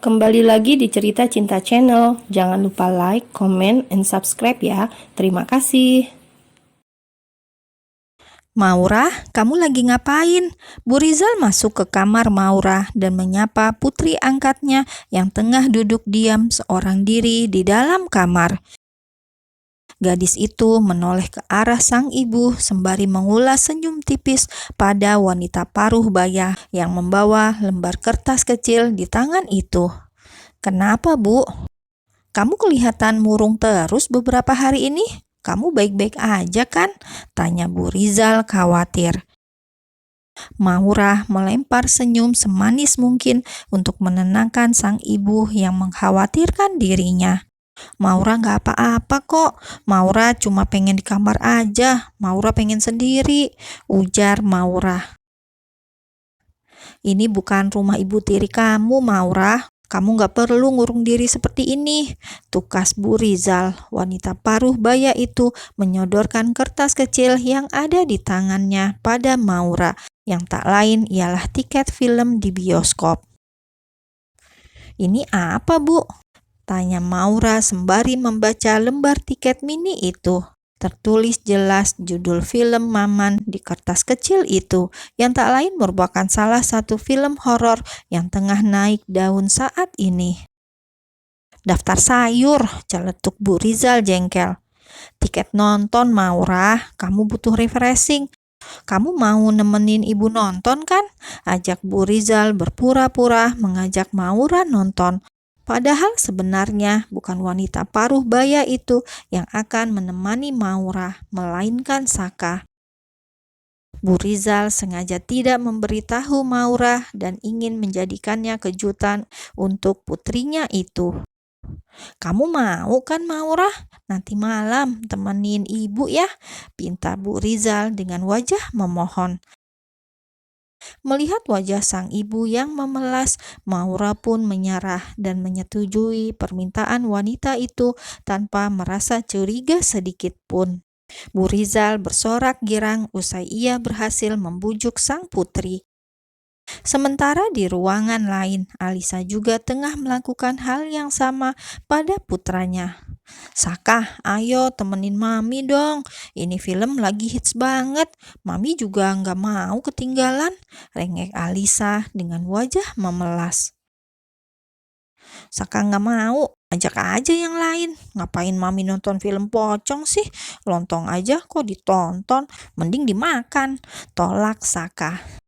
Kembali lagi di Cerita Cinta Channel. Jangan lupa like, comment, and subscribe ya. Terima kasih. Maura, kamu lagi ngapain? Bu Rizal masuk ke kamar Maura dan menyapa putri angkatnya yang tengah duduk diam seorang diri di dalam kamar. Gadis itu menoleh ke arah sang ibu sembari mengulas senyum tipis pada wanita paruh baya yang membawa lembar kertas kecil di tangan itu. "Kenapa, Bu? Kamu kelihatan murung terus beberapa hari ini. Kamu baik-baik aja kan?" tanya Bu Rizal khawatir. Maura melempar senyum semanis mungkin untuk menenangkan sang ibu yang mengkhawatirkan dirinya. "Maura gak apa-apa kok. Maura cuma pengen di kamar aja. Maura pengen sendiri," ujar Maura. "Ini bukan rumah ibu tiri kamu, Maura. Kamu gak perlu ngurung diri seperti ini," tukas Bu Rizal. Wanita paruh baya itu menyodorkan kertas kecil yang ada di tangannya pada Maura, yang tak lain ialah tiket film di bioskop. "Ini apa, Bu?" tanya Maura sembari membaca lembar tiket mini itu. Tertulis jelas judul film Maman di kertas kecil itu, yang tak lain merupakan salah satu film horor yang tengah naik daun saat ini. "Daftar sayur," celetuk Bu Rizal jengkel. "Tiket nonton, Maura. Kamu butuh refreshing. Kamu mau nemenin ibu nonton kan?" ajak Bu Rizal berpura-pura mengajak Maura nonton. Padahal sebenarnya bukan wanita paruh baya itu yang akan menemani Maura, melainkan Saka. Bu Rizal sengaja tidak memberitahu Maura dan ingin menjadikannya kejutan untuk putrinya itu. "Kamu mau kan, Maura? Nanti malam temenin ibu ya," pinta Bu Rizal dengan wajah memohon. Melihat wajah sang ibu yang memelas, Maura pun menyerah dan menyetujui permintaan wanita itu tanpa merasa curiga sedikit pun. Bu Rizal bersorak girang usai ia berhasil membujuk sang putri. Sementara di ruangan lain, Alisa juga tengah melakukan hal yang sama pada putranya. "Saka, ayo temenin Mami dong. Ini film lagi hits banget. Mami juga nggak mau ketinggalan," rengek Alisa dengan wajah memelas. "Saka nggak mau, ajak aja yang lain. Ngapain Mami nonton film pocong sih? Lontong aja kok ditonton, mending dimakan," tolak Saka.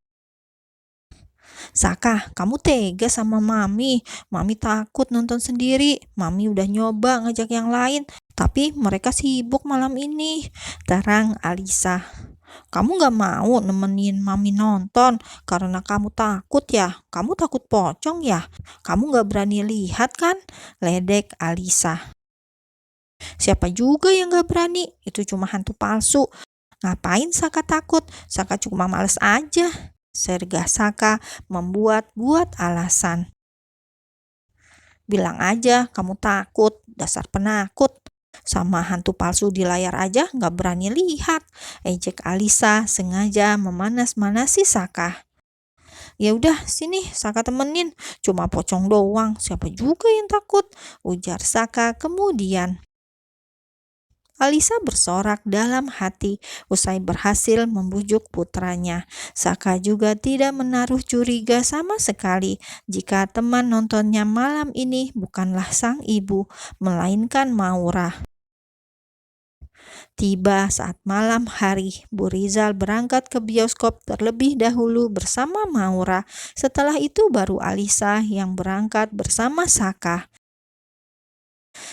"Saka, kamu tega sama Mami. Mami takut nonton sendiri. Mami udah nyoba ngajak yang lain, tapi mereka sibuk malam ini," terang Alisa. "Kamu gak mau nemenin Mami nonton karena kamu takut ya? Kamu takut pocong ya? Kamu gak berani lihat kan?" ledek Alisa. "Siapa juga yang gak berani? Itu cuma hantu palsu. Ngapain Saka takut? Saka cuma males aja," sergah Saka membuat-buat alasan. "Bilang aja kamu takut, dasar penakut. Sama hantu palsu di layar aja gak berani lihat," ejek Alisa sengaja memanas-manasi Saka. "Ya udah sini Saka temenin, cuma pocong doang, siapa juga yang takut," ujar Saka kemudian. Alisa bersorak dalam hati usai berhasil membujuk putranya. Saka juga tidak menaruh curiga sama sekali jika teman nontonnya malam ini bukanlah sang ibu, melainkan Maura. Tiba saat malam hari, Bu Rizal berangkat ke bioskop terlebih dahulu bersama Maura. Setelah itu baru Alisa yang berangkat bersama Saka.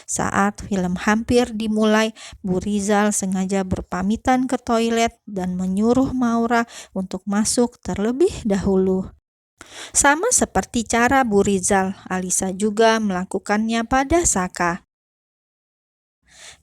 Saat film hampir dimulai, Bu Rizal sengaja berpamitan ke toilet dan menyuruh Maura untuk masuk terlebih dahulu. Sama seperti cara Bu Rizal, Alisa juga melakukannya pada Saka.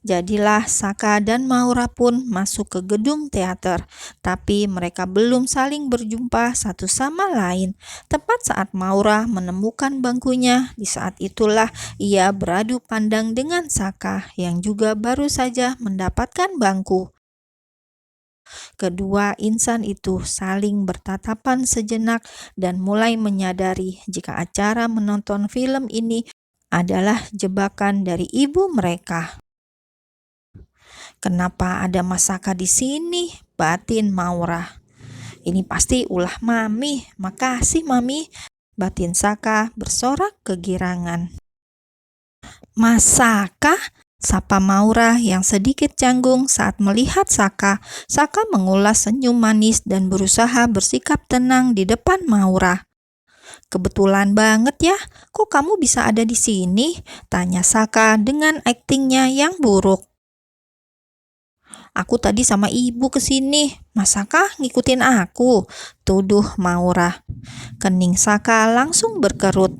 Jadilah Saka dan Maura pun masuk ke gedung teater, tapi mereka belum saling berjumpa satu sama lain. Tepat saat Maura menemukan bangkunya, di saat itulah ia beradu pandang dengan Saka yang juga baru saja mendapatkan bangku. Kedua insan itu saling bertatapan sejenak dan mulai menyadari jika acara menonton film ini adalah jebakan dari ibu mereka. "Kenapa ada Masaka di sini?" batin Maura. "Ini pasti ulah Mami. Makasih Mami," batin Saka bersorak kegirangan. "Masaka?" sapa Maura yang sedikit canggung saat melihat Saka. Saka mengulas senyum manis dan berusaha bersikap tenang di depan Maura. "Kebetulan banget ya, kok kamu bisa ada di sini?" tanya Saka dengan aktingnya yang buruk. "Aku tadi sama ibu kesini, Masaka ngikutin aku," tuduh Maura. Kening Saka langsung berkerut.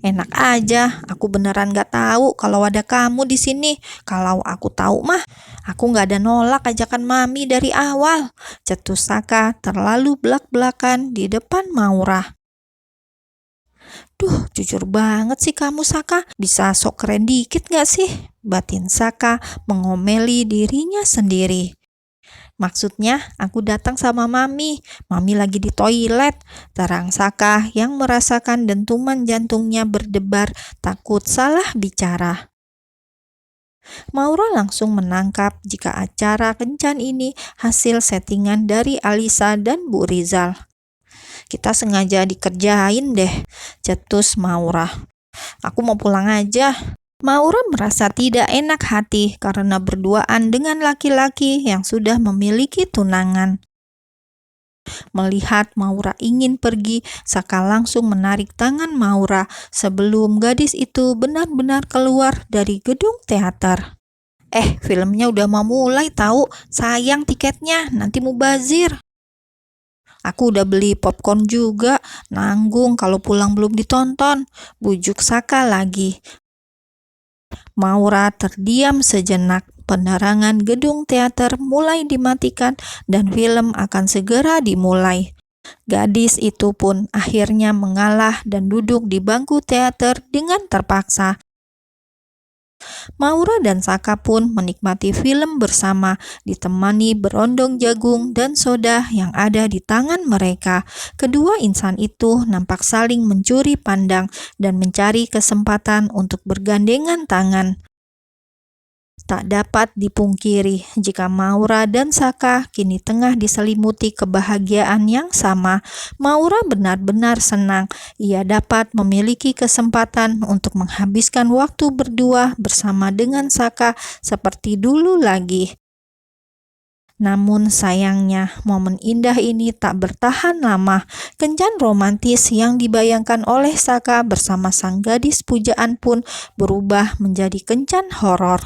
"Enak aja, aku beneran gak tahu kalau ada kamu di sini. Kalau aku tahu mah, aku gak ada nolak ajakan Mami dari awal," cetus Saka terlalu belak-belakan di depan Maura. "Duh, jujur banget sih kamu Saka, bisa sok keren dikit gak sih?" batin Saka mengomeli dirinya sendiri. "Maksudnya aku datang sama Mami. Mami lagi di toilet," terang Saka yang merasakan dentuman jantungnya berdebar takut salah bicara. Maura langsung menangkap jika acara kencan ini hasil settingan dari Alisa dan Bu Rizal. "Kita sengaja dikerjain deh," cetus Maura. "Aku mau pulang aja." Maura merasa tidak enak hati karena berduaan dengan laki-laki yang sudah memiliki tunangan. Melihat Maura ingin pergi, Saka langsung menarik tangan Maura sebelum gadis itu benar-benar keluar dari gedung teater. Filmnya udah mau mulai tahu, sayang tiketnya, nanti mubazir." "Aku udah beli popcorn juga, nanggung kalau pulang belum ditonton," bujuk Saka lagi. Maura terdiam sejenak. Penerangan gedung teater mulai dimatikan dan film akan segera dimulai. Gadis itu pun akhirnya mengalah dan duduk di bangku teater dengan terpaksa. Maura dan Saka pun menikmati film bersama, ditemani berondong jagung dan soda yang ada di tangan mereka. Kedua insan itu nampak saling mencuri pandang dan mencari kesempatan untuk bergandengan tangan. Tak dapat dipungkiri jika Maura dan Saka kini tengah diselimuti kebahagiaan yang sama. Maura benar-benar senang ia dapat memiliki kesempatan untuk menghabiskan waktu berdua bersama dengan Saka seperti dulu lagi. Namun sayangnya, momen indah ini tak bertahan lama. Kencan romantis yang dibayangkan oleh Saka bersama sang gadis pujaan pun berubah menjadi kencan horor.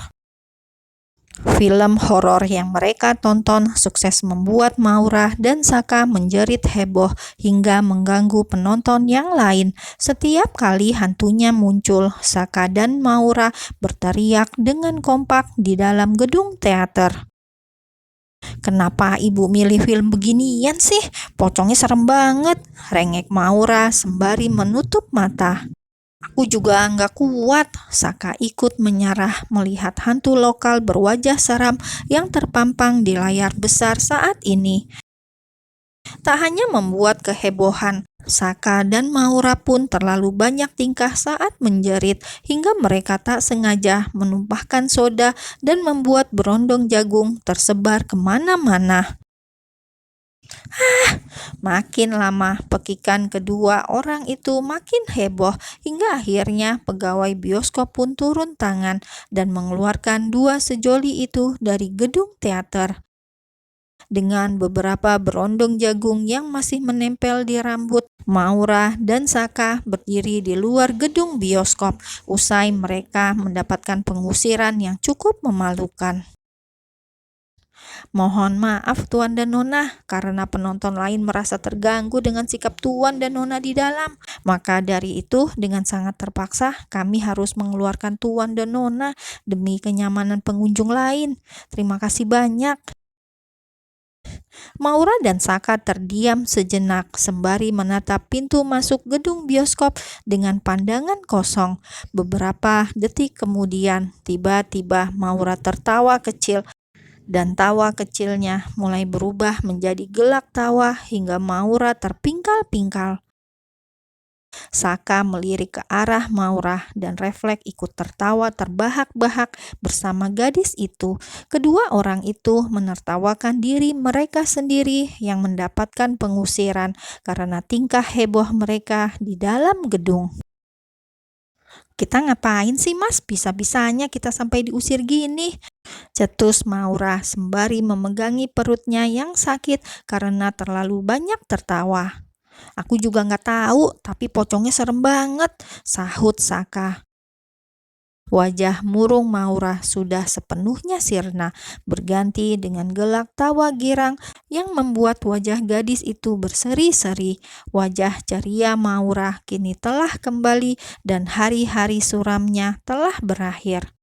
Film horor yang mereka tonton sukses membuat Maura dan Saka menjerit heboh hingga mengganggu penonton yang lain. Setiap kali hantunya muncul, Saka dan Maura berteriak dengan kompak di dalam gedung teater. "Kenapa ibu milih film beginian sih? Pocongnya serem banget," rengek Maura sembari menutup mata. "Aku juga nggak kuat." Saka ikut menyerah melihat hantu lokal berwajah seram yang terpampang di layar besar saat ini. Tak hanya membuat kehebohan, Saka dan Maura pun terlalu banyak tingkah saat menjerit hingga mereka tak sengaja menumpahkan soda dan membuat berondong jagung tersebar kemana-mana. Makin lama pekikan kedua orang itu makin heboh hingga akhirnya pegawai bioskop pun turun tangan dan mengeluarkan dua sejoli itu dari gedung teater. Dengan beberapa berondong jagung yang masih menempel di rambut, Maura dan Saka berdiri di luar gedung bioskop usai mereka mendapatkan pengusiran yang cukup memalukan. "Mohon maaf Tuan dan Nona, karena penonton lain merasa terganggu dengan sikap Tuan dan Nona di dalam. Maka dari itu, dengan sangat terpaksa, kami harus mengeluarkan Tuan dan Nona demi kenyamanan pengunjung lain. Terima kasih banyak." Maura dan Saka terdiam sejenak sembari menatap pintu masuk gedung bioskop dengan pandangan kosong. Beberapa detik kemudian, tiba-tiba Maura tertawa kecil dan tawa kecilnya mulai berubah menjadi gelak tawa hingga Maura terpingkal-pingkal. Saka melirik ke arah Maura dan Refleks ikut tertawa terbahak-bahak bersama gadis itu. Kedua orang itu menertawakan diri mereka sendiri yang mendapatkan pengusiran karena tingkah heboh mereka di dalam gedung. "Kita ngapain sih, Mas? Bisa-bisanya kita sampai diusir gini," cetus Maura sembari memegangi perutnya yang sakit karena terlalu banyak tertawa. "Aku juga nggak tahu, tapi pocongnya serem banget," sahut Saka. Wajah murung Maura sudah sepenuhnya sirna, berganti dengan gelak tawa girang yang membuat wajah gadis itu berseri-seri. Wajah ceria Maura kini telah kembali dan hari-hari suramnya telah berakhir.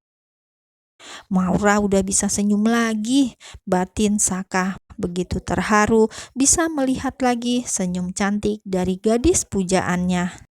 "Maura udah bisa senyum lagi," batin Saka begitu terharu bisa melihat lagi senyum cantik dari gadis pujaannya.